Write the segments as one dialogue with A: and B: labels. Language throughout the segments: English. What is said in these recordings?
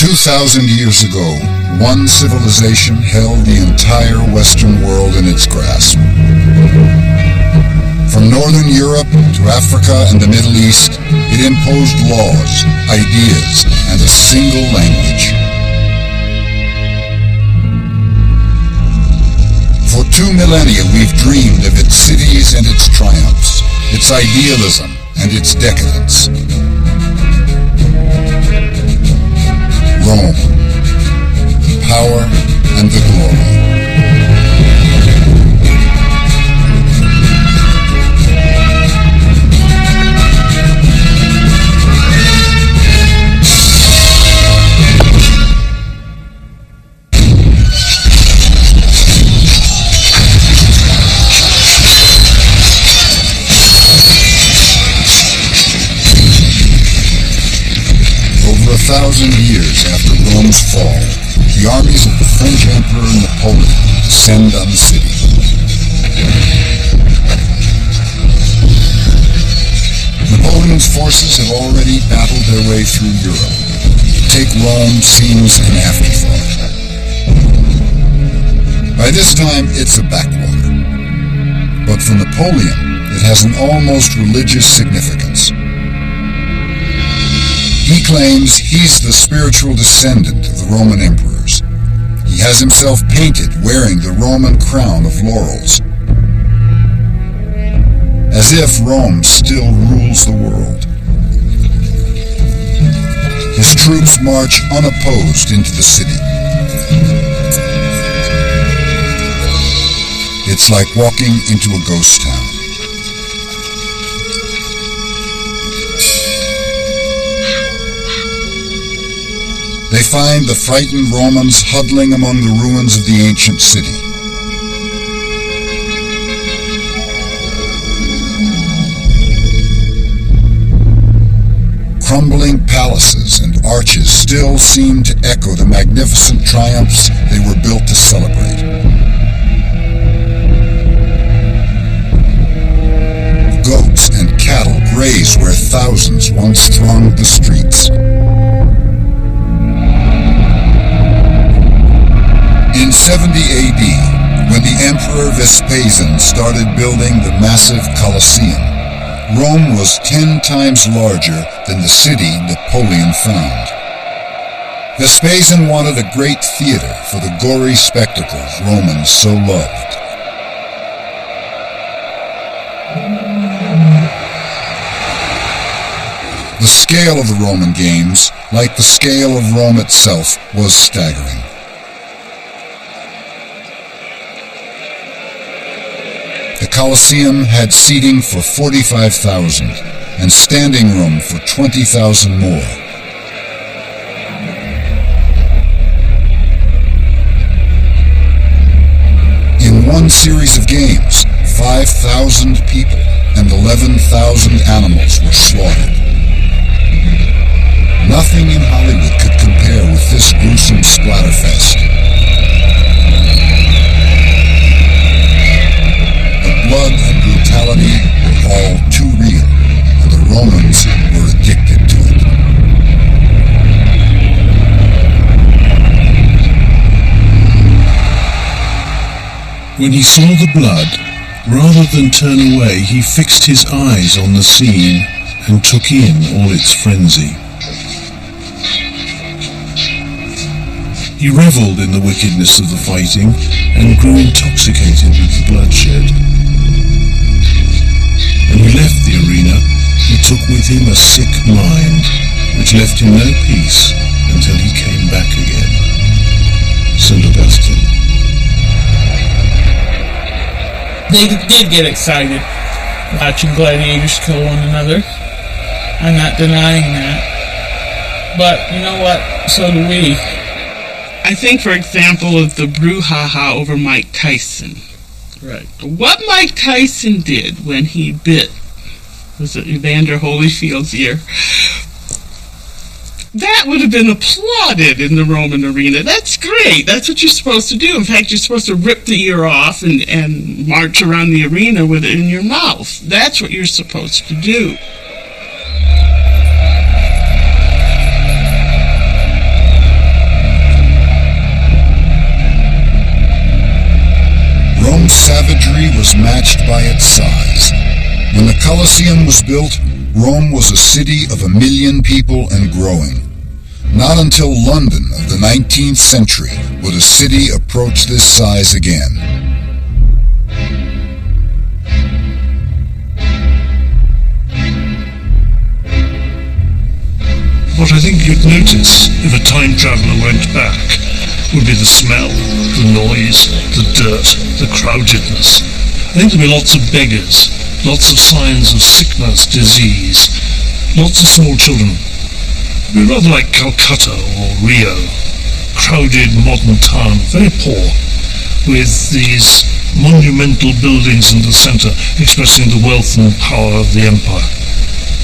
A: 2,000 years ago, one civilization held the entire Western world in its grasp. From Northern Europe to Africa and the Middle East, it imposed laws, ideas, and a single language. For 2 millennia, we've dreamed of its cities and its triumphs, its idealism and its decadence. Rome, the power and the glory. Over 1,000 years after Rome's fall, the armies of the French Emperor Napoleon descend on the city. Napoleon's forces have already battled their way through Europe. To take Rome seems an afterthought. By this time, it's a backwater. But for Napoleon, it has an almost religious significance. He claims he's the spiritual descendant of the Roman emperors. He has himself painted wearing the Roman crown of laurels, as if Rome still rules the world. His troops march unopposed into the city. It's like walking into a ghost town. They find the frightened Romans huddling among the ruins of the ancient city. Crumbling palaces and arches still seem to echo the magnificent triumphs they were built to celebrate. Goats and cattle graze where thousands once thronged the streets. In 70 AD, when the Emperor Vespasian started building the massive Colosseum, Rome was 10 times larger than the city Napoleon found. Vespasian wanted a great theater for the gory spectacles Romans so loved. The scale of the Roman games, like the scale of Rome itself, was staggering. The Colosseum had seating for 45,000 and standing room for 20,000 more. In one series of games, 5,000 people and 11,000 animals were slaughtered. Nothing in Hollywood could compare with this gruesome splatterfest. Blood and brutality were all too real, and the Romans were addicted to it.
B: When he saw the blood, rather than turn away, he fixed his eyes on the scene and took in all its frenzy. He revelled in the wickedness of the fighting and grew intoxicated with the bloodshed. When he left the arena, he took with him a sick mind, which left him no peace until he came back again. St. Augustine.
C: They did get excited watching gladiators kill one another. I'm not denying that. But you know what? So do we.
D: I think, for example, of the brouhaha over Mike Tyson.
C: Right.
D: What Mike Tyson did when he bit, was it Evander Holyfield's ear? That would have been applauded in the Roman arena. That's great. That's what you're supposed to do. In fact, you're supposed to rip the ear off and march around the arena with it in your mouth. That's what you're supposed to do.
A: Rome's savagery was matched by its size. When the Colosseum was built, Rome was a city of 1 million people and growing. Not until London of the 19th century would a city approach this size again.
B: What I think you'd notice if a time traveller went back would be the smell, the noise, the dirt, the crowdedness. I think there'd be lots of beggars, lots of signs of sickness, disease, lots of small children. It'd be rather like Calcutta or Rio. Crowded modern town, very poor, with these monumental buildings in the centre expressing the wealth and power of the empire.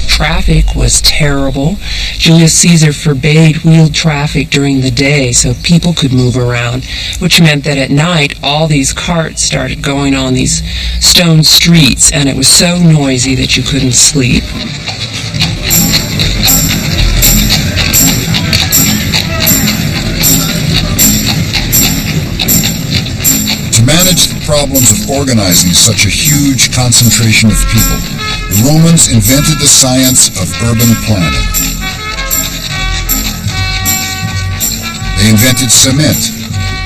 E: Traffic was terrible. Julius Caesar forbade wheeled traffic during the day so people could move around, which meant that at night all these carts started going on these stone streets, and it was so noisy that you couldn't sleep.
A: To manage the problems of organizing such a huge concentration of people, the Romans invented the science of urban planning. They invented cement,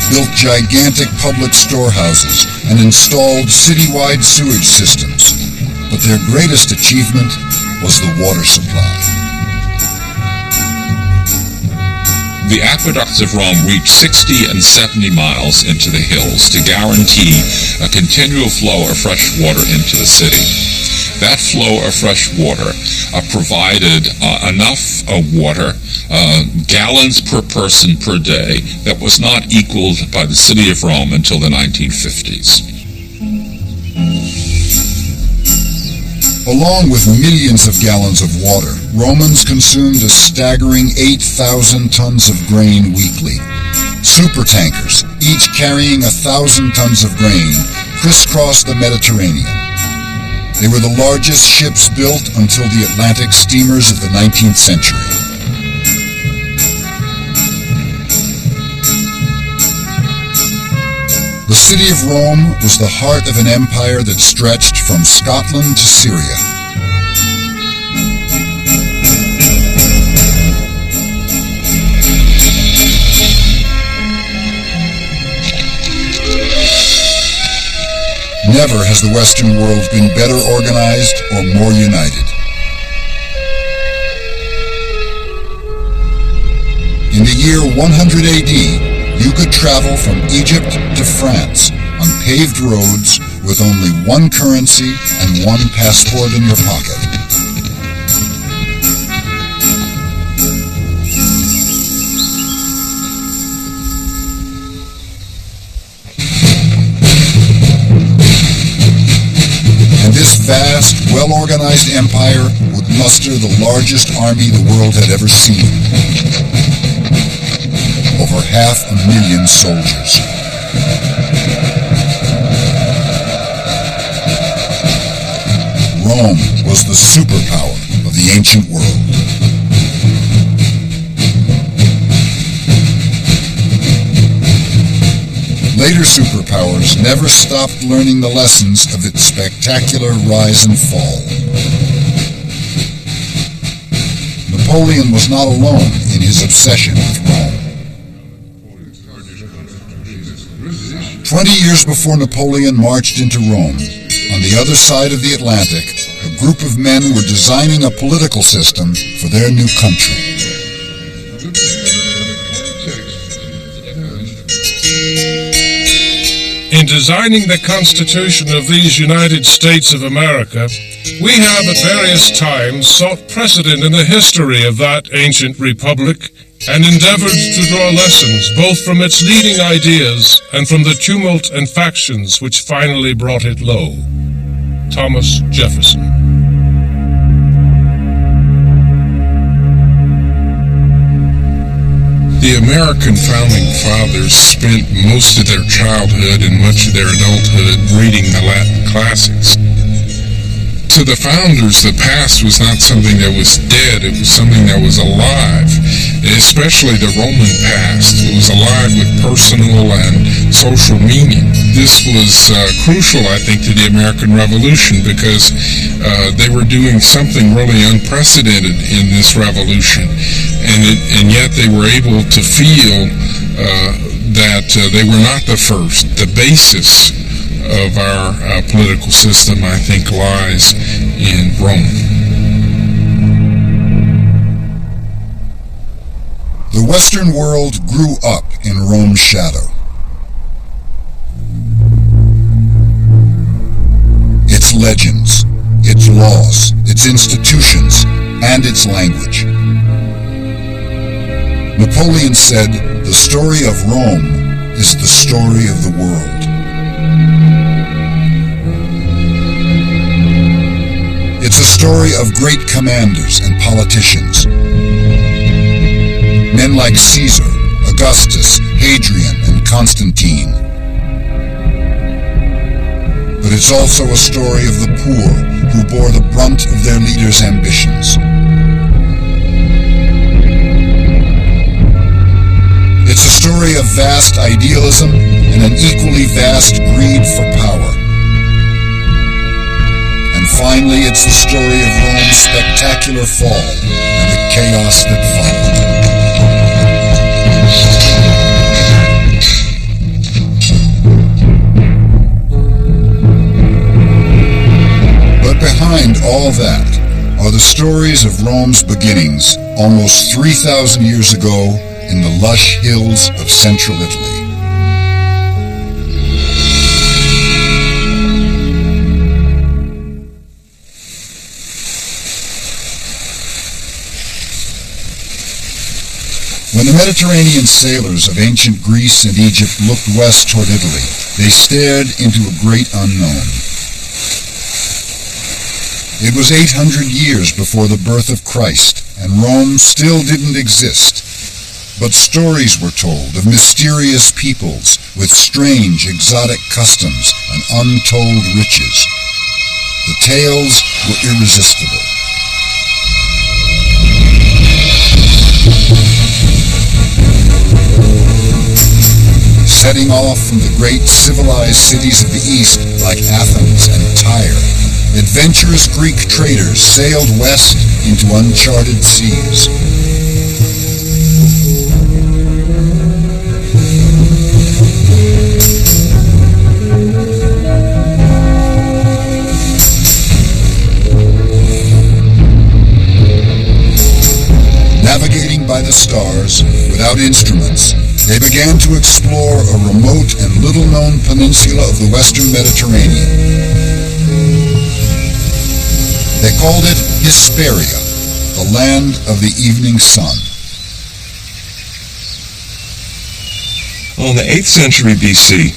A: built gigantic public storehouses, and installed citywide sewage systems. But their greatest achievement was the water supply.
F: The aqueducts of Rome reached 60 and 70 miles into the hills to guarantee a continual flow of fresh water into the city. That flow of fresh water provided enough water, gallons per person per day, that was not equaled by the city of Rome until the 1950s.
A: Along with millions of gallons of water, Romans consumed a staggering 8,000 tons of grain weekly. Supertankers, each carrying 1,000 tons of grain, crisscrossed the Mediterranean. They were the largest ships built until the Atlantic steamers of the 19th century. The city of Rome was the heart of an empire that stretched from Scotland to Syria. Never has the Western world been better organized or more united. In the year 100 AD, you could travel from Egypt to France on paved roads with only one currency and one passport in your pocket. And this vast, well-organized empire would muster the largest army the world had ever seen. Over 500,000 soldiers. Rome was the superpower of the ancient world. Later superpowers never stopped learning the lessons of its spectacular rise and fall. Napoleon was not alone in his obsession with Rome. 20 years before Napoleon marched into Rome, on the other side of the Atlantic, a group of men were designing a political system for their new country.
G: In designing the Constitution of these United States of America, we have at various times sought precedent in the history of that ancient republic and endeavored to draw lessons both from its leading ideas and from the tumult and factions which finally brought it low. Thomas Jefferson.
B: The American founding fathers spent most of their childhood and much of their adulthood reading the Latin classics.
F: To the founders, the past was not something that was dead, it was something that was alive, especially the Roman past. It was alive with personal and social meaning. This was crucial, I think, to the American Revolution because they were doing something really unprecedented in this revolution, and yet they were able to feel that they were not the first. The basis of our political system, I think, lies in Rome.
A: The Western world grew up in Rome's shadow. Its legends, its laws, its institutions, and its language. Napoleon said, "The story of Rome is the story of the world." It's a story of great commanders and politicians. Men like Caesar, Augustus, Hadrian, and Constantine. But it's also a story of the poor who bore the brunt of their leaders' ambitions. It's a story of vast idealism and an equally vast greed for power. And finally, it's the story of Rome's spectacular fall and the chaos that followed. But behind all that are the stories of Rome's beginnings almost 3,000 years ago in the lush hills of central Italy. When the Mediterranean sailors of ancient Greece and Egypt looked west toward Italy, they stared into a great unknown. It was 800 years before the birth of Christ, and Rome still didn't exist. But stories were told of mysterious peoples with strange, exotic customs and untold riches. The tales were irresistible. Setting off from the great civilized cities of the East like Athens and Tyre, adventurous Greek traders sailed west into uncharted seas. Navigating by the stars, without instruments, they began to explore a remote and little-known peninsula of the Western Mediterranean. They called it Hesperia, the land of the evening sun.
H: Well, in the 8th century BC,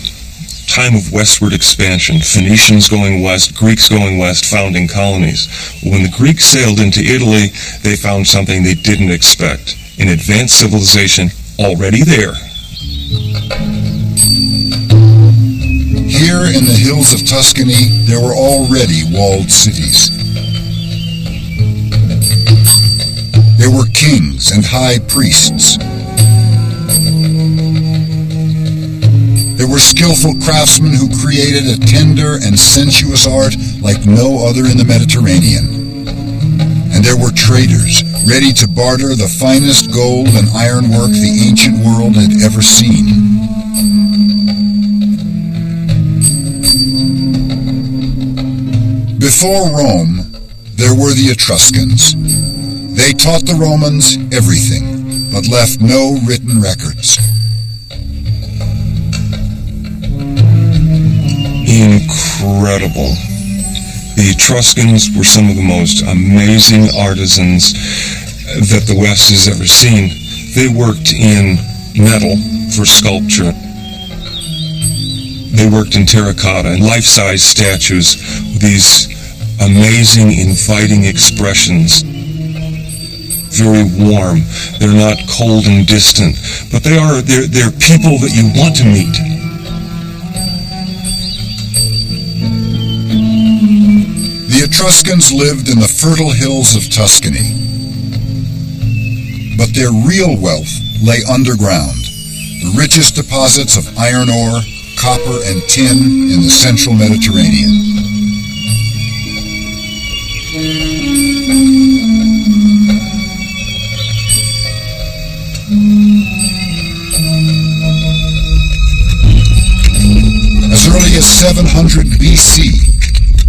H: time of westward expansion, Phoenicians going west, Greeks going west, founding colonies. When the Greeks sailed into Italy, they found something they didn't expect, an advanced civilization already there.
A: Here in the hills of Tuscany, there were already walled cities. There were kings and high priests. There were skillful craftsmen who created a tender and sensuous art like no other in the Mediterranean. And there were traders, ready to barter the finest gold and ironwork the ancient world had ever seen. Before Rome, there were the Etruscans. They taught the Romans everything, but left no written records.
H: Incredible. The Etruscans were some of the most amazing artisans that the West has ever seen. They worked in metal for sculpture. They worked in terracotta and life-size statues with these amazing, inviting expressions. Very warm. They're not cold and distant, but they're people that you want to meet.
A: The Etruscans lived in the fertile hills of Tuscany, but their real wealth lay underground, the richest deposits of iron ore, copper, and tin in the central Mediterranean. As early as 700 BC,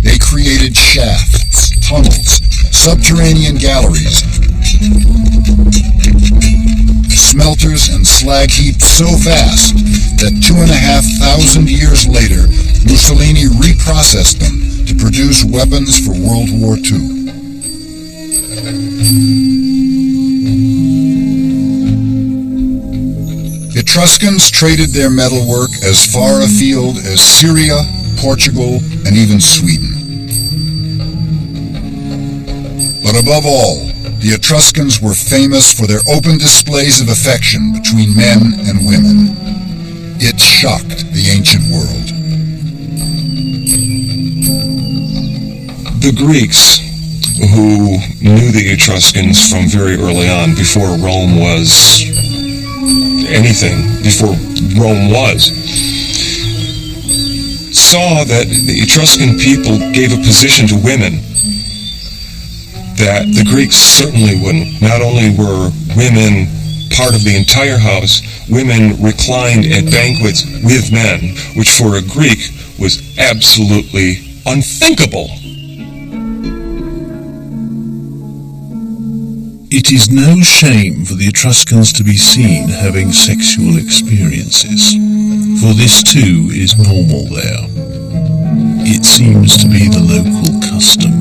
A: they created shafts, tunnels, subterranean galleries, smelters, and slag heaps so vast that 2,500 years later, Mussolini reprocessed them to produce weapons for World War II. Etruscans traded their metalwork as far afield as Syria, Portugal, and even Sweden. But above all, the Etruscans were famous for their open displays of affection between men and women. It shocked the ancient world.
H: The Greeks, who knew the Etruscans from very early on, before Rome was anything, before Rome was, saw that the Etruscan people gave a position to women that the Greeks certainly wouldn't. Not only were women part of the entire house, women reclined at banquets with men, which for a Greek was absolutely unthinkable.
B: It is no shame for the Etruscans to be seen having sexual experiences, for this too is normal there. It seems to be the local custom.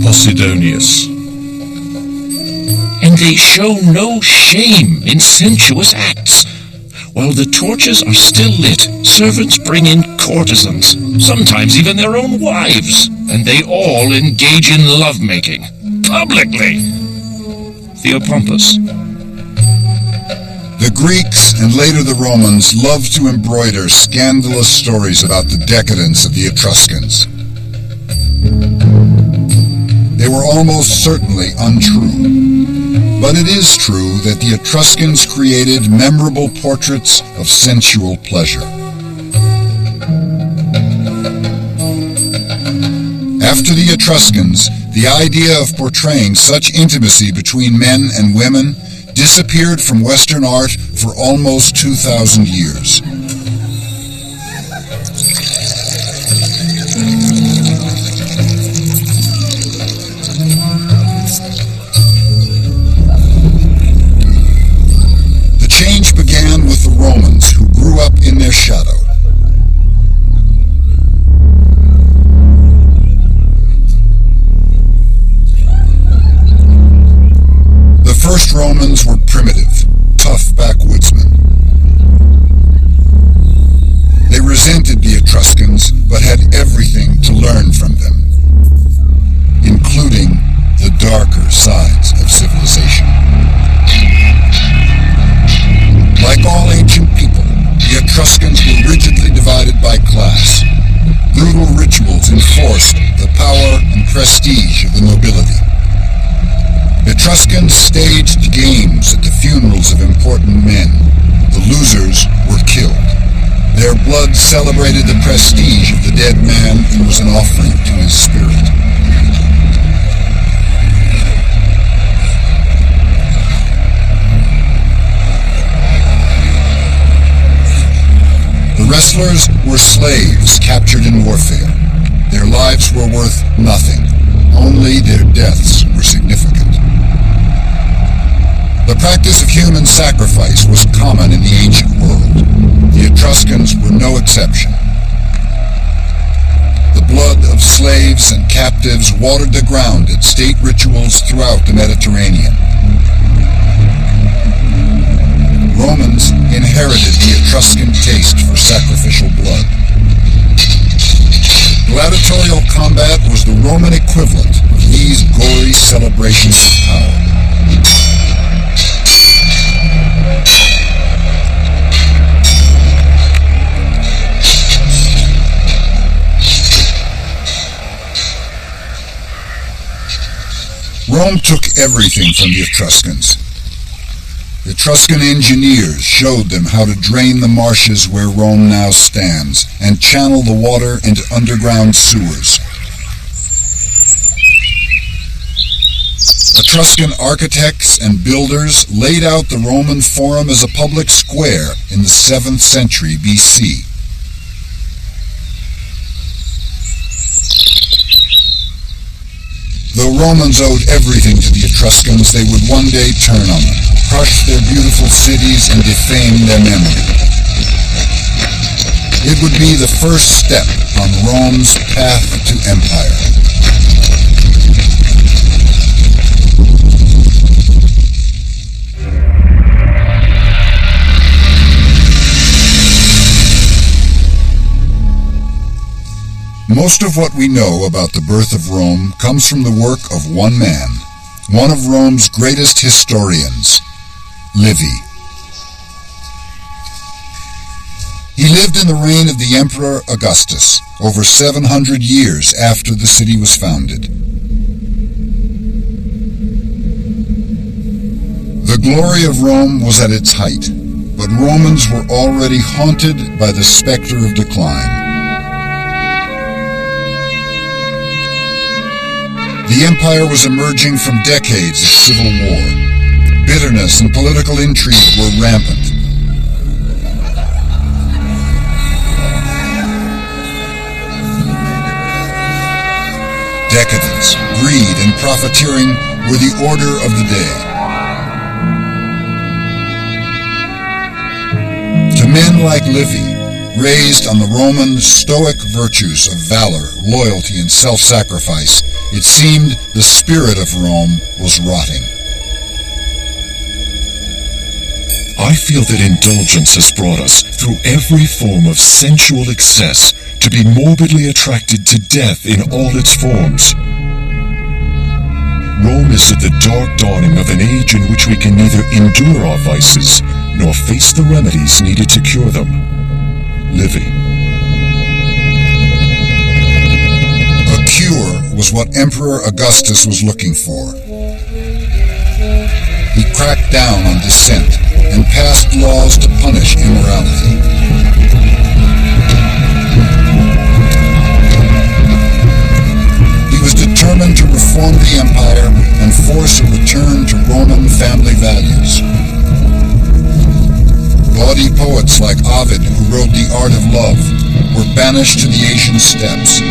B: Posidonius.
I: And they show no shame in sensuous acts. While the torches are still lit, servants bring in courtesans, sometimes even their own wives, and they all engage in lovemaking, publicly. Theopompus.
A: The Greeks and later the Romans loved to embroider scandalous stories about the decadence of the Etruscans. They were almost certainly untrue, but it is true that the Etruscans created memorable portraits of sensual pleasure. After the Etruscans, the idea of portraying such intimacy between men and women disappeared from Western art for almost 2,000 years. The change began with the Romans, who grew up in their shadow. The first Romans were primitive, tough backwoodsmen. They resented the Etruscans, but had everything to learn from them, including the darker sides of civilization. Like all ancient people, the Etruscans were rigidly divided by class. Brutal rituals enforced the power and prestige of the nobility. Etruscans staged games at the funerals of important men. The losers were killed. Their blood celebrated the prestige of the dead man and was an offering to his spirit. The wrestlers were slaves captured in warfare. Their lives were worth nothing. Only their deaths were significant. The practice of human sacrifice was common in the ancient world. The Etruscans were no exception. The blood of slaves and captives watered the ground at state rituals throughout the Mediterranean. Romans inherited the Etruscan taste for sacrificial blood. Gladiatorial combat was the Roman equivalent of these gory celebrations of power. took everything from the Etruscans. The Etruscan engineers showed them how to drain the marshes where Rome now stands and channel the water into underground sewers. Etruscan architects and builders laid out the Roman Forum as a public square in the 7th century BC. Though Romans owed everything to the Etruscans, they would one day turn on them, crush their beautiful cities, and defame their memory. It would be the first step on Rome's path to empire. Most of what we know about the birth of Rome comes from the work of one man, one of Rome's greatest historians, Livy. He lived in the reign of the Emperor Augustus, over 700 years after the city was founded. The glory of Rome was at its height, but Romans were already haunted by the specter of decline. The empire was emerging from decades of civil war. Bitterness and political intrigue were rampant. Decadence, greed, and profiteering were the order of the day. To men like Livy, raised on the Roman stoic virtues of valor, loyalty, and self-sacrifice, it seemed the spirit of Rome was rotting.
H: I feel that indulgence has brought us, through every form of sensual excess, to be morbidly attracted to death in all its forms. Rome is at the dark dawning of an age in which we can neither endure our vices, nor face the remedies needed to cure them. Livy.
A: A cure was what Emperor Augustus was looking for. He cracked down on dissent and passed laws to punish immorality. He was determined to reform the empire and force a return to Roman family values. Gaudy poets like Ovid, who wrote The Art of Love, were banished to the Asian steppes.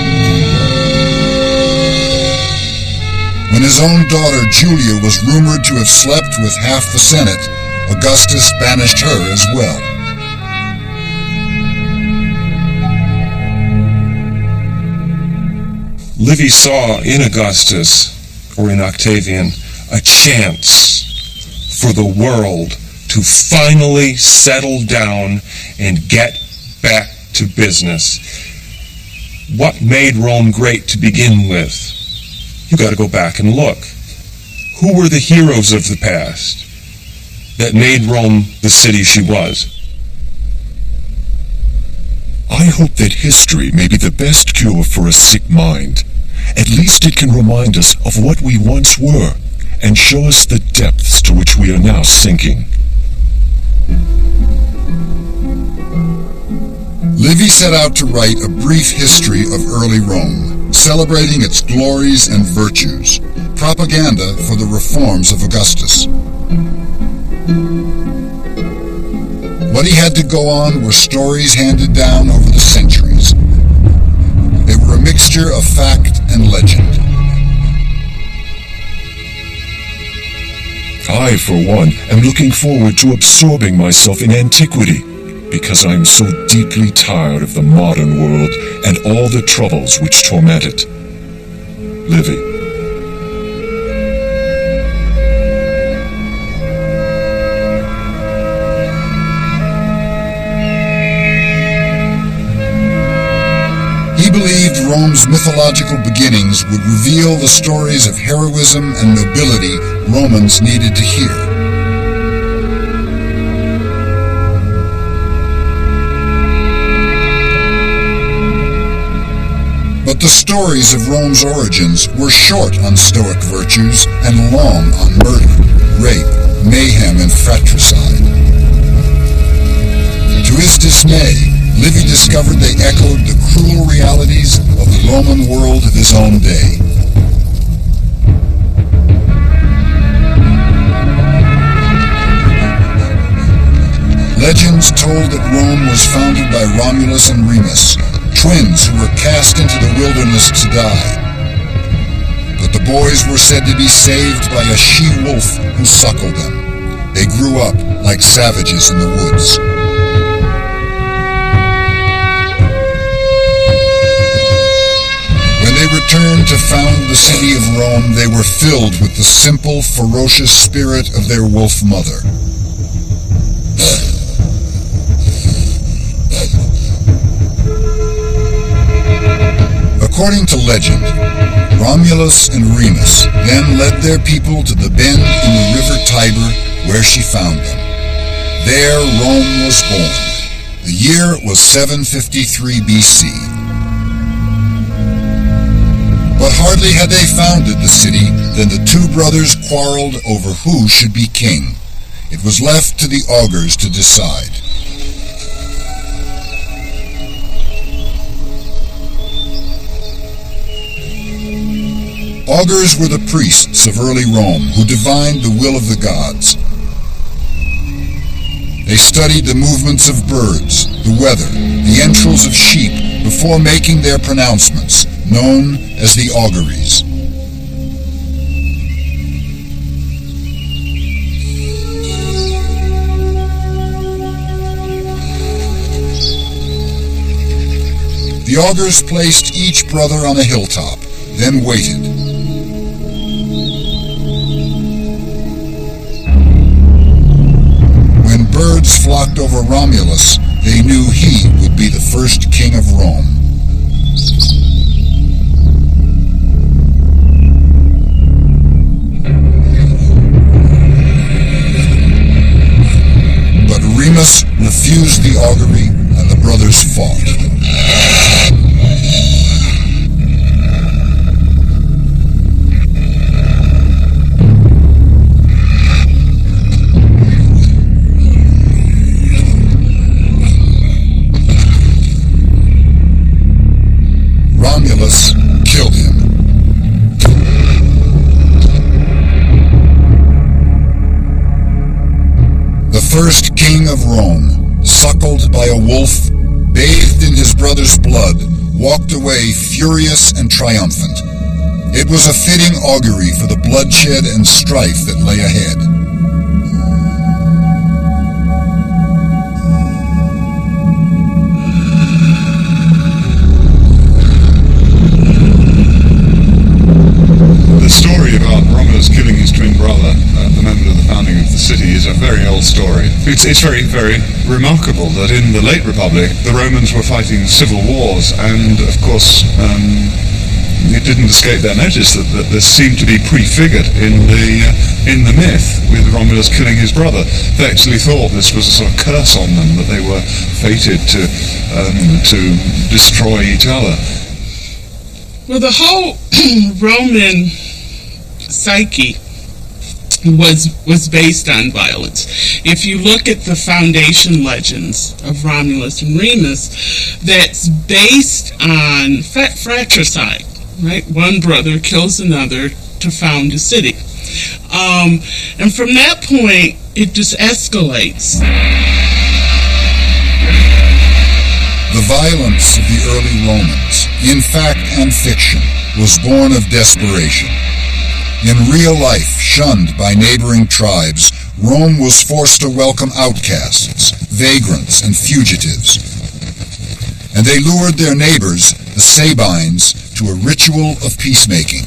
A: When his own daughter Julia was rumored to have slept with half the Senate, Augustus banished her as well.
H: Livy saw in Augustus, or in Octavian, a chance for the world to finally settle down and get back to business. What made Rome great to begin with? You got to go back and look. Who were the heroes of the past that made Rome the city she was?
G: I hope that history may be the best cure for a sick mind. At least it can remind us of what we once were and show us the depths to which we are now sinking.
A: Livy set out to write a brief history of early Rome, celebrating its glories and virtues, propaganda for the reforms of Augustus. What he had to go on were stories handed down over the centuries. They were a mixture of fact and legend.
G: I, for one, am looking forward to absorbing myself in antiquity, because I am so deeply tired of the modern world and all the troubles which torment it. Livy.
A: He believed Rome's mythological beginnings would reveal the stories of heroism and nobility Romans needed to hear. But But the stories of Rome's origins were short on stoic virtues and long on murder, rape, mayhem, and fratricide. To his dismay, Livy discovered they echoed the cruel realities of the Roman world of his own day. Legends told that Rome was founded by Romulus and Remus, twins who were cast into the wilderness to die. But the boys were said to be saved by a she-wolf who suckled them. They grew up like savages in the woods. When they returned to found the city of Rome, they were filled with the simple, ferocious spirit of their wolf mother. According to legend, Romulus and Remus then led their people to the bend in the river Tiber where she found them. There Rome was born. The year was 753 BC. But hardly had they founded the city than the two brothers quarreled over who should be king. It was left to the augurs to decide. Augurs were the priests of early Rome who divined the will of the gods. They studied the movements of birds, the weather, the entrails of sheep before making their pronouncements, known as the auguries. The augurs placed each brother on a hilltop, then waited. When birds flocked over Romulus, they knew he would be the first king of Rome. But Remus refused the augury, and the brothers fought. Romulus killed him. The first king of Rome, suckled by a wolf, bathed in his brother's blood, walked away furious and triumphant. It was a fitting augury for the bloodshed and strife that lay ahead.
J: The story about Romulus killing his twin brother at the moment of the founding of the city is a very old story. It's very, very remarkable that in the late Republic the Romans were fighting civil wars, and of course it didn't escape their notice that this seemed to be prefigured in the myth with Romulus killing his brother. They actually thought this was a sort of curse on them, that they were fated to destroy each other.
D: Well, the whole Roman psyche was based on violence. If you look at the foundation legends of Romulus and Remus, that's based on fratricide, right? One brother kills another to found a city. And from that point, it just escalates.
A: The violence of the early Romans, in fact and fiction, was born of desperation. In real life, shunned by neighboring tribes, Rome was forced to welcome outcasts, vagrants, and fugitives. And they lured their neighbors, the Sabines, to a ritual of peacemaking.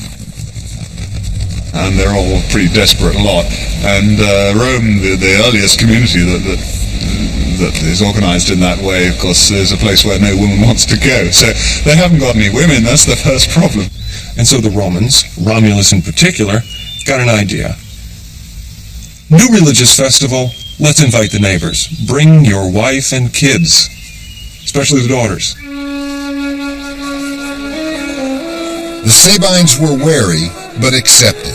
J: And they're all a pretty desperate lot. And Rome, the earliest community that is organized in that way, of course, is a place where no woman wants to go. So they haven't got any women. That's the first problem.
H: And so the Romans, Romulus in particular, got an idea. New religious festival, let's invite the neighbors. Bring your wife and kids, especially the daughters.
A: The Sabines were wary, but accepted.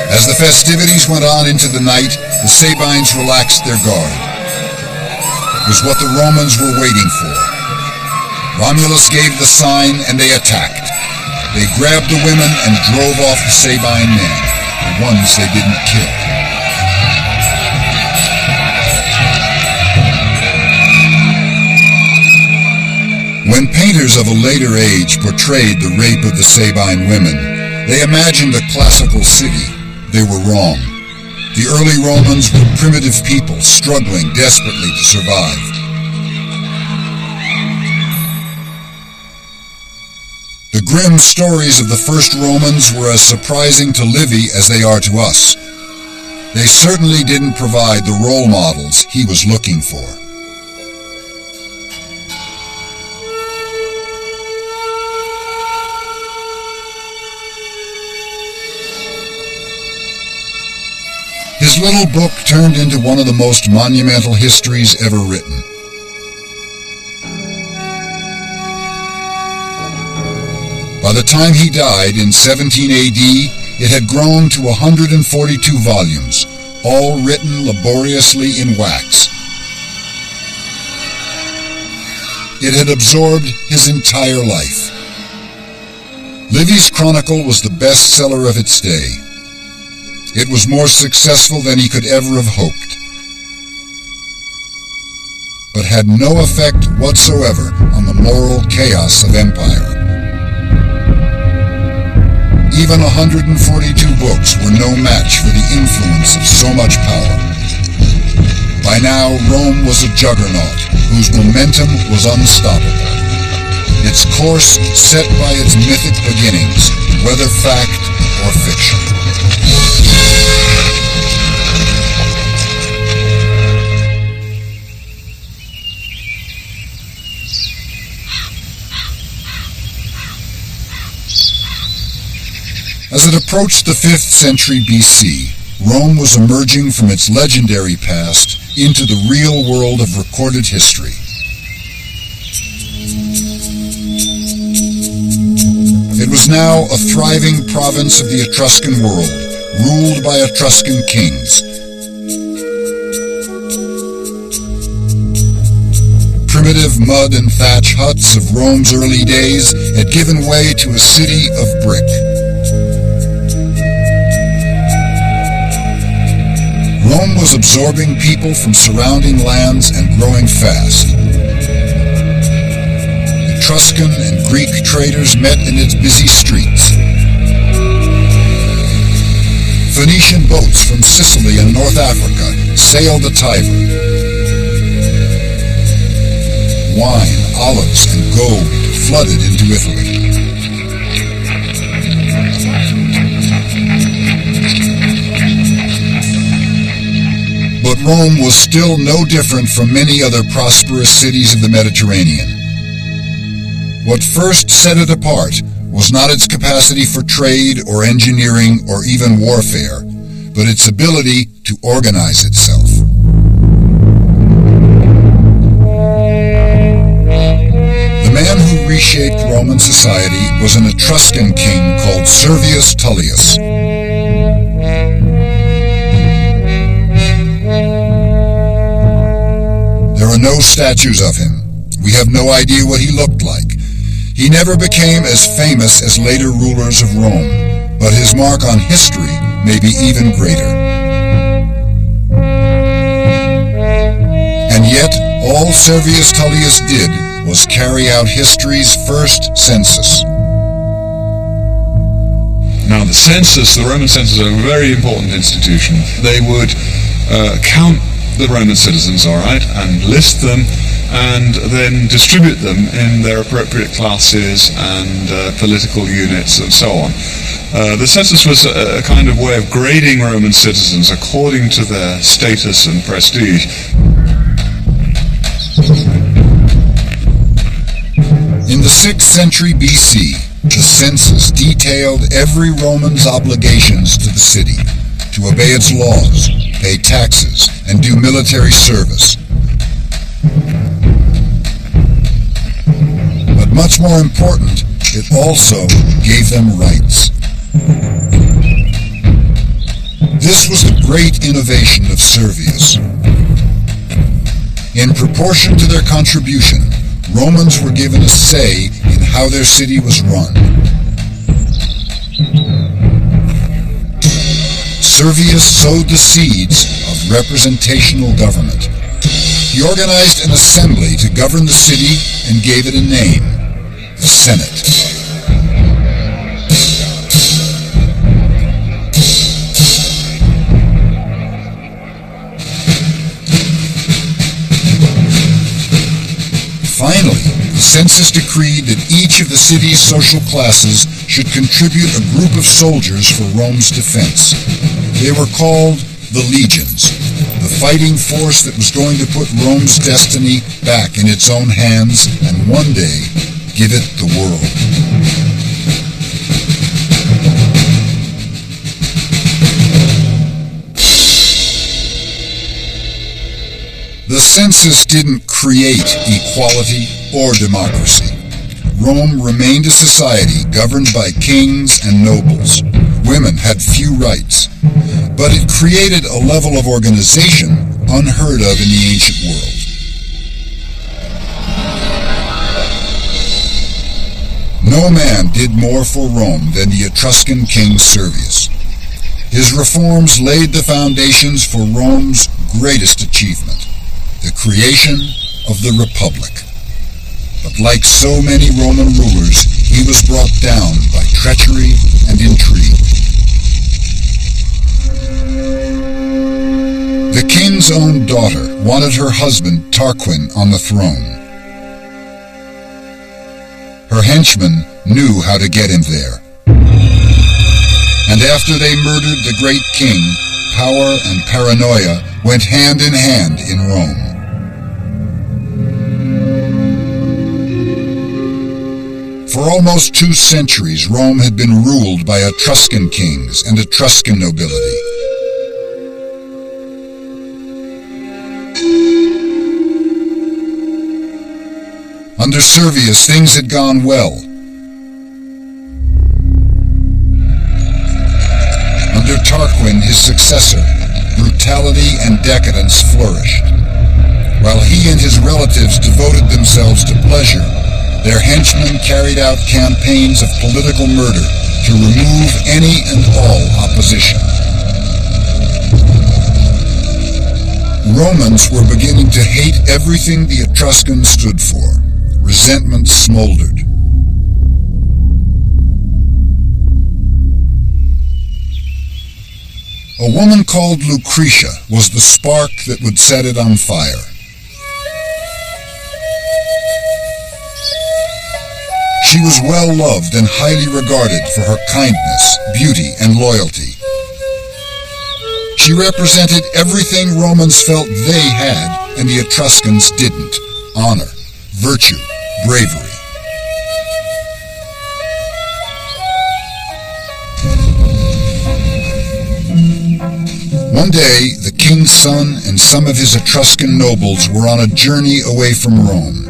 A: As the festivities went on into the night, the Sabines relaxed their guard. It was what the Romans were waiting for. Romulus gave the sign and they attacked. They grabbed the women and drove off the Sabine men, the ones they didn't kill. When painters of a later age portrayed the rape of the Sabine women, they imagined a classical city. They were wrong. The early Romans were primitive people struggling desperately to survive. The grim stories of the first Romans were as surprising to Livy as they are to us. They certainly didn't provide the role models he was looking for. His little book turned into one of the most monumental histories ever written. By the time he died in 17 AD, it had grown to 142 volumes, all written laboriously in wax. It had absorbed his entire life. Livy's Chronicle was the bestseller of its day. It was more successful than he could ever have hoped, but had no effect whatsoever on the moral chaos of empire. Even 142 books were no match for the influence of so much power. By now, Rome was a juggernaut whose momentum was unstoppable. Its course set by its mythic beginnings, whether fact or fiction. As it approached the 5th century BC, Rome was emerging from its legendary past into the real world of recorded history. It was now a thriving province of the Etruscan world, ruled by Etruscan kings. Primitive mud and thatch huts of Rome's early days had given way to a city of brick. Rome was absorbing people from surrounding lands and growing fast. Etruscan and Greek traders met in its busy streets. Phoenician boats from Sicily and North Africa sailed the Tiber. Wine, olives, and gold flooded into Italy. But Rome was still no different from many other prosperous cities of the Mediterranean. What first set it apart was not its capacity for trade or engineering or even warfare, but its ability to organize itself. The man who reshaped Roman society was an Etruscan king called Servius Tullius. There are no statues of him. We have no idea what he looked like. He never became as famous as later rulers of Rome, but his mark on history may be even greater. And yet, all Servius Tullius did was carry out history's first census.
J: Now, the Roman census, are a very important institution. They would count the Roman citizens, all right, and list them, and then distribute them in their appropriate classes and political units and so on. The census was a kind of way of grading Roman citizens according to their status and prestige.
A: In the the 6th century BC, the census detailed every Roman's obligations to the city, to obey its laws, pay taxes, and do military service. But much more important, it also gave them rights. This was the great innovation of Servius. In proportion to their contribution, Romans were given a say in how their city was run. Servius sowed the seeds of representational government. He organized an assembly to govern the city and gave it a name, the Senate. Finally, the census decreed that each of the city's social classes should contribute a group of soldiers for Rome's defense. They were called the legions, the fighting force that was going to put Rome's destiny back in its own hands and one day give it the world. The census didn't create equality or democracy. Rome remained a society governed by kings and nobles. Women had few rights. But it created a level of organization unheard of in the ancient world. No man did more for Rome than the Etruscan king Servius. His reforms laid the foundations for Rome's greatest achievement, the creation of the Republic. But like so many Roman rulers, he was brought down by treachery and intrigue. The king's own daughter wanted her husband Tarquin on the throne. Her henchmen knew how to get him there. And after they murdered the great king, power and paranoia went hand in hand in Rome. For almost 2 centuries, Rome had been ruled by Etruscan kings and Etruscan nobility. Under Servius, things had gone well. Under Tarquin, his successor, brutality and decadence flourished. While he and his relatives devoted themselves to pleasure, their henchmen carried out campaigns of political murder to remove any and all opposition. Romans were beginning to hate everything the Etruscans stood for. Resentment smoldered. A woman called Lucretia was the spark that would set it on fire. She was well loved and highly regarded for her kindness, beauty, and loyalty. She represented everything Romans felt they had and the Etruscans didn't: honor, virtue, bravery. One day, the king's son and some of his Etruscan nobles were on a journey away from Rome.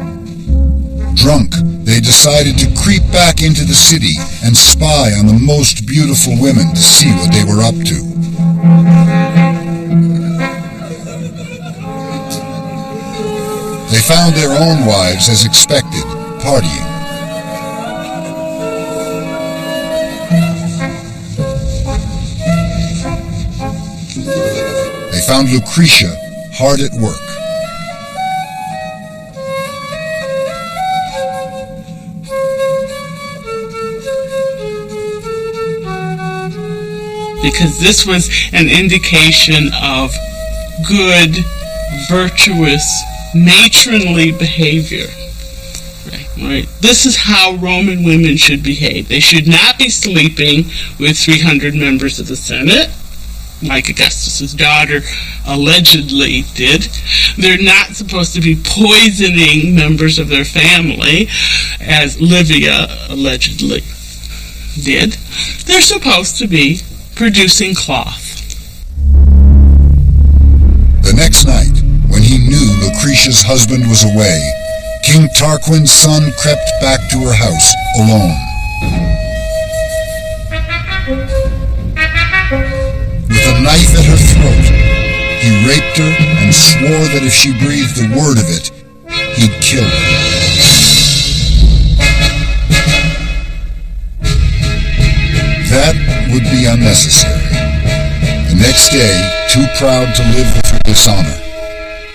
A: Drunk, they decided to creep back into the city and spy on the most beautiful women to see what they were up to. They found their own wives, as expected, partying. They found Lucretia hard at work.
D: Because this was an indication of good, virtuous, matronly behavior. Right. This is how Roman women should behave. They should not be sleeping with 300 members of the Senate. like Augustus's daughter allegedly did. They're not supposed to be poisoning members of their family, as Livia allegedly did. They're supposed to be producing cloth.
A: The next night, when he knew Lucretia's husband was away, King Tarquin's son crept back to her house alone. With a knife at her throat, he raped her and swore that if she breathed a word of it, he'd kill her. That would be unnecessary. The next day, too proud to live with her dishonor,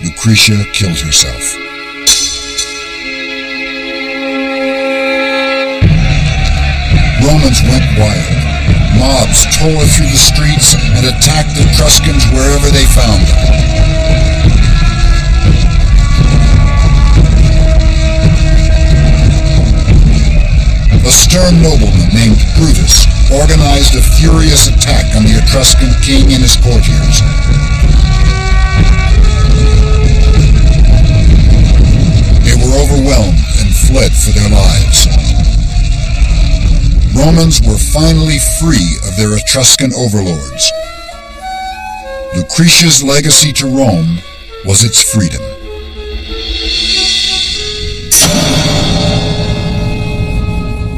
A: Lucretia killed herself. Romans went wild. Mobs tore through the streets and attacked Etruscans wherever they found them. A stern nobleman named Brutus organized a furious attack on the Etruscan king and his courtiers. They were overwhelmed and fled for their lives. Romans were finally free of their Etruscan overlords. Lucretia's legacy to Rome was its freedom.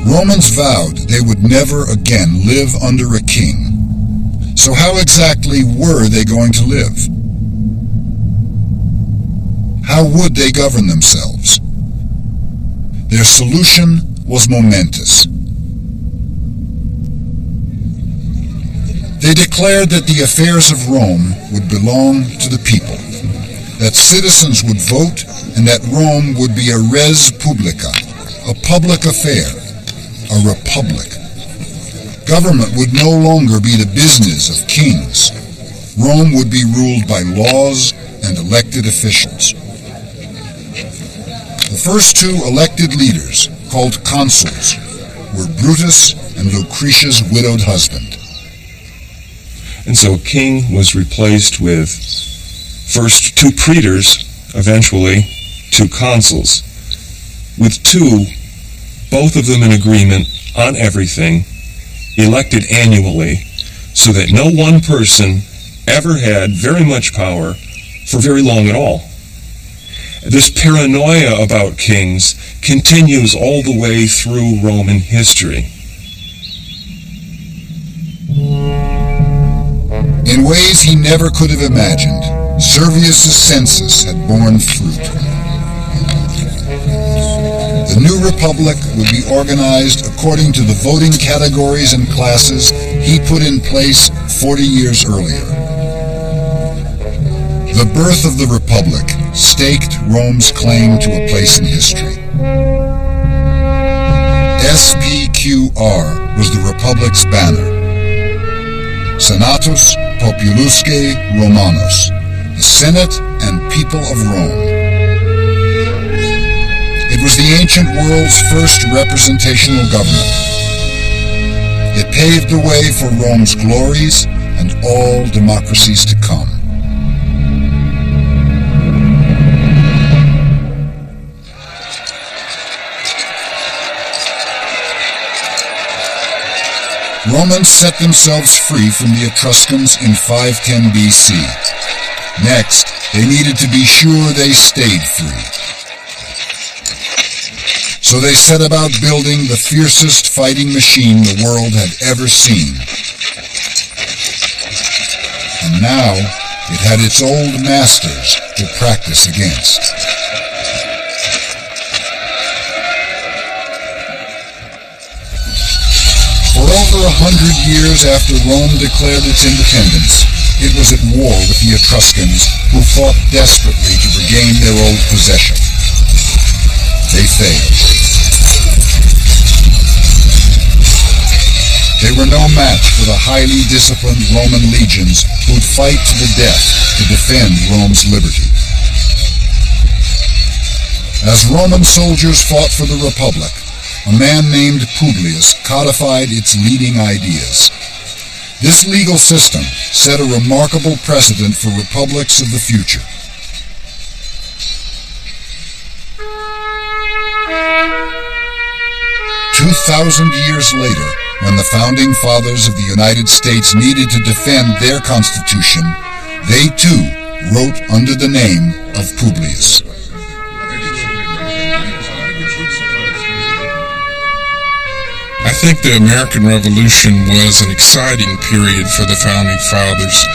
A: Romans vowed they would never again live under a king. So how exactly were they going to live? How would they govern themselves? Their solution was momentous. They declared that the affairs of Rome would belong to the people, that citizens would vote, and that Rome would be a res publica, a public affair, a republic. Government would no longer be the business of kings. Rome would be ruled by laws and elected officials. The first two elected leaders, called consuls, were Brutus and Lucretia's widowed husband.
H: And so a king was replaced with first two praetors, eventually two consuls, with two, both of them in agreement on everything, elected annually, so that no one person ever had very much power for very long at all. This paranoia about kings continues all the way through Roman history.
A: In ways he never could have imagined, Servius's census had borne fruit. The new republic would be organized according to the voting categories and classes he put in place 40 years earlier. The birth of the republic staked Rome's claim to a place in history. SPQR was the republic's banner. Senatus Populusque Romanus, the Senate and people of Rome. It was the ancient world's first representational government. It paved the way for Rome's glories and all democracies to come. Romans set themselves free from the Etruscans in 510 BC. Next, they needed to be sure they stayed free. So they set about building the fiercest fighting machine the world had ever seen. And now, it had its old masters to practice against. For over 100 years after Rome declared its independence, it was at war with the Etruscans, who fought desperately to regain their old possession. They failed. They were no match for the highly disciplined Roman legions who'd fight to the death to defend Rome's liberty. As Roman soldiers fought for the Republic, a man named Publius codified its leading ideas. This legal system set a remarkable precedent for republics of the future. "2,000 years later, when the founding fathers of the United States needed to defend their Constitution, they too wrote under the name of Publius.
K: I think the American Revolution was an exciting period for the Founding Fathers.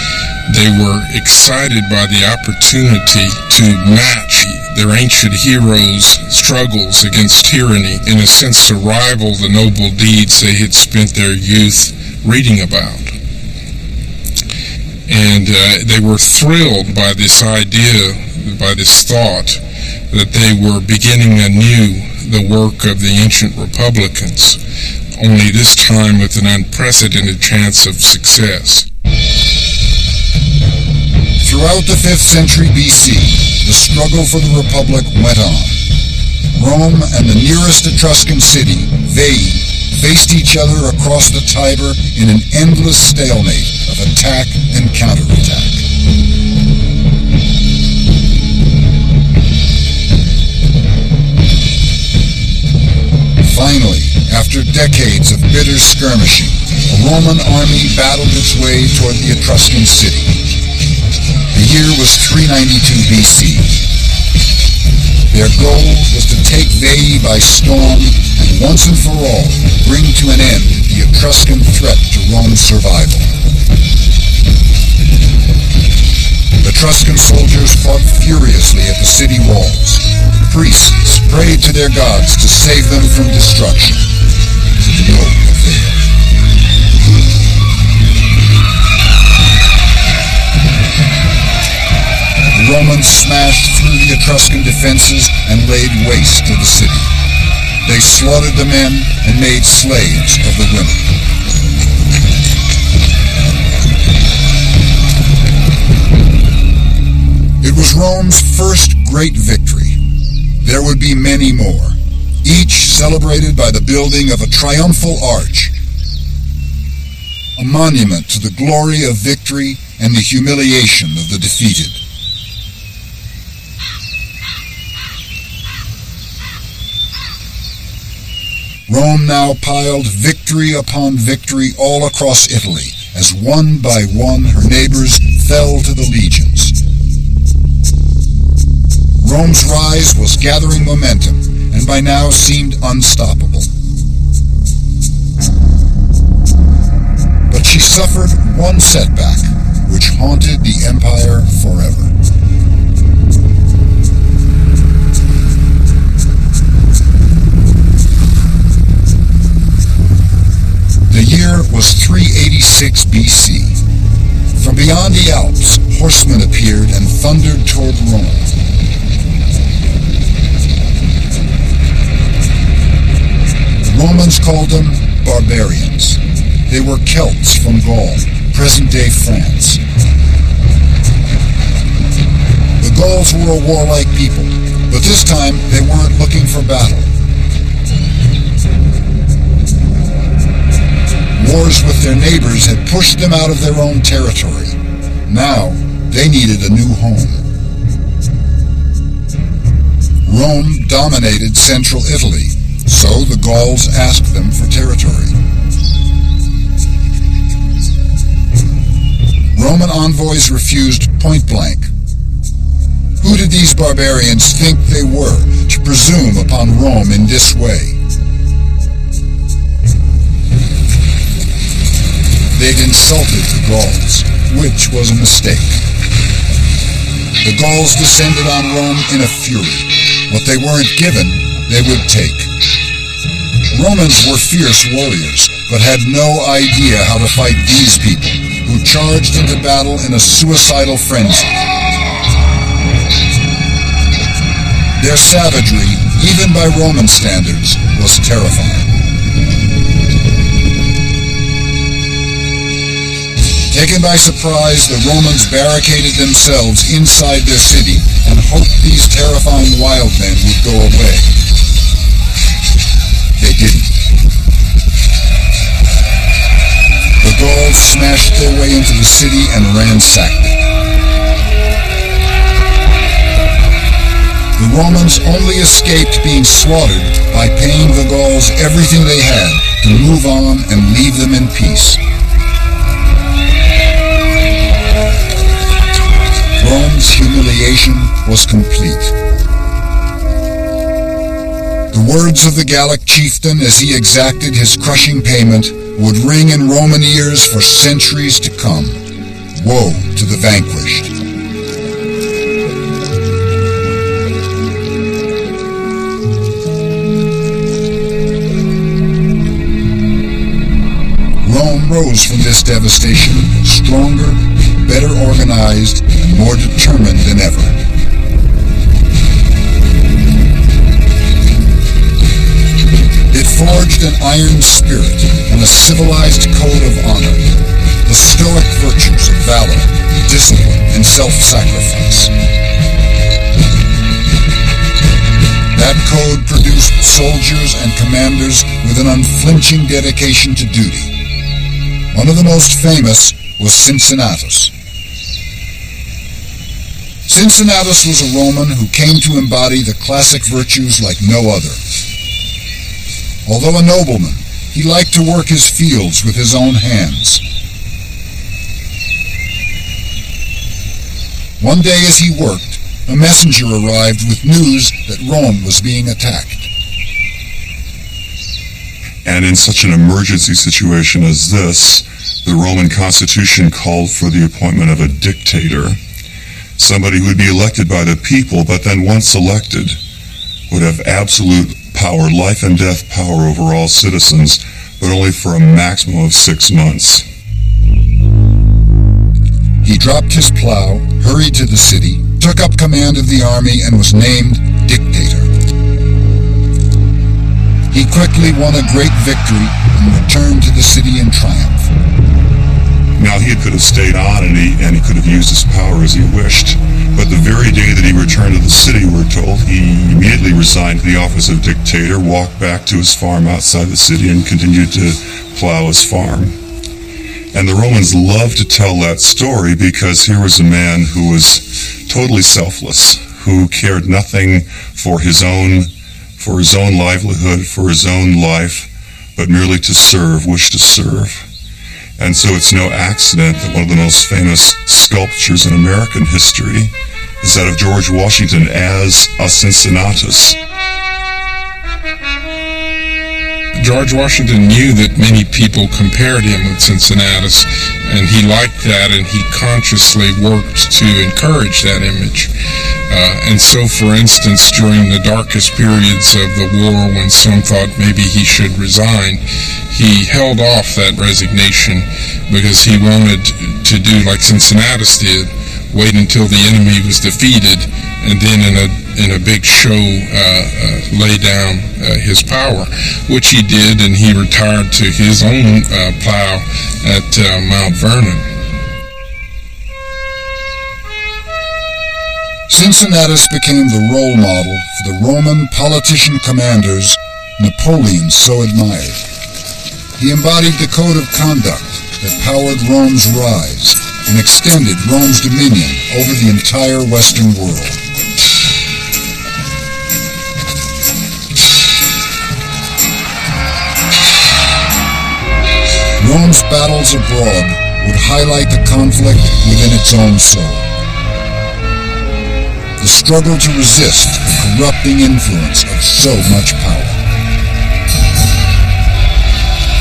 K: They were excited by the opportunity to match their ancient heroes' struggles against tyranny, in a sense to rival the noble deeds they had spent their youth reading about. And they were thrilled by this idea, by this thought, that they were beginning anew the work of the ancient republicans, only this time with an unprecedented chance of success.
A: Throughout the 5th century BC, the struggle for the Republic went on. Rome and the nearest Etruscan city, Veii, faced each other across the Tiber in an endless stalemate of attack and counterattack. Finally, after decades of bitter skirmishing, a Roman army battled its way toward the Etruscan city. The year was 392 BC. Their goal was to take Veii by storm and once and for all bring to an end the Etruscan threat to Rome's survival. Etruscan soldiers fought furiously at the city walls. Priests prayed to their gods to save them from destruction. To no avail. The Romans smashed through the Etruscan defenses and laid waste to the city. They slaughtered the men and made slaves of the women. It was Rome's first great victory. There would be many more, each celebrated by the building of a triumphal arch, a monument to the glory of victory and the humiliation of the defeated. Rome now piled victory upon victory all across Italy, as one by one her neighbors fell to the legions. Rome's rise was gathering momentum, and by now seemed unstoppable. But she suffered one setback, which haunted the empire forever. The year was 386 BC. From beyond the Alps, horsemen appeared and thundered toward Rome. The Romans called them barbarians. They were Celts from Gaul, present-day France. The Gauls were a warlike people, but this time they weren't looking for battle. Wars with their neighbors had pushed them out of their own territory. Now, they needed a new home. Rome dominated central Italy, so the Gauls asked them for territory. Roman envoys refused point blank. Who did these barbarians think they were to presume upon Rome in this way? They'd insulted the Gauls, which was a mistake. The Gauls descended on Rome in a fury. What they weren't given, they would take. Romans were fierce warriors, but had no idea how to fight these people, who charged into battle in a suicidal frenzy. Their savagery, even by Roman standards, was terrifying. Taken by surprise, the Romans barricaded themselves inside their city and hoped these terrifying wild men would go away. They didn't. The Gauls smashed their way into the city and ransacked it. The Romans only escaped being slaughtered by paying the Gauls everything they had to move on and leave them in peace. Rome's humiliation was complete. The words of the Gallic chieftain as he exacted his crushing payment would ring in Roman ears for centuries to come. Woe to the vanquished. Rome rose from this devastation stronger, better organized, and more determined than ever. It forged an iron spirit and a civilized code of honor, the stoic virtues of valor, discipline, and self-sacrifice. That code produced soldiers and commanders with an unflinching dedication to duty. One of the most famous was Cincinnatus. Cincinnatus was a Roman who came to embody the classic virtues like no other. Although a nobleman, he liked to work his fields with his own hands. One day as he worked, a messenger arrived with news that Rome was being attacked.
H: And in such an emergency situation as this, the Roman constitution called for the appointment of a dictator, somebody who would be elected by the people, but then once elected, would have absolute power, life and death power over all citizens, but only for a maximum of 6 months.
A: He dropped his plow, hurried to the city, took up command of the army, and was named dictator. He quickly won a great victory and returned to the city in triumph.
H: Now he could have stayed on and he could have used his power as he wished, but the very day that he returned to the city, we're told, he immediately resigned the office of dictator, walked back to his farm outside the city, and continued to plow his farm. And the Romans loved to tell that story because here was a man who was totally selfless, who cared nothing for his own livelihood, for his own life, but merely to serve, wished to serve. And so it's no accident that one of the most famous sculptures in American history is that of George Washington as a Cincinnatus.
K: George Washington knew that many people compared him with Cincinnatus, and he liked that, and he consciously worked to encourage that image. And so, for instance, during the darkest periods of the war, when some thought maybe he should resign, he held off that resignation because he wanted to do like Cincinnatus did, wait until the enemy was defeated, and then in a big show lay down his power, which he did, and he retired to his own plow at Mount Vernon.
A: Cincinnatus became the role model for the Roman politician commanders Napoleon so admired. He embodied the code of conduct that powered Rome's rise and extended Rome's dominion over the entire Western world. Rome's battles abroad would highlight the conflict within its own soul. The struggle to resist the corrupting influence of so much power.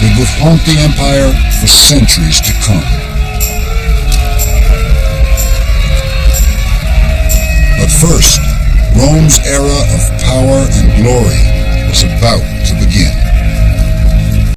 A: It would haunt the empire for centuries to come. But first, Rome's era of power and glory was about to begin.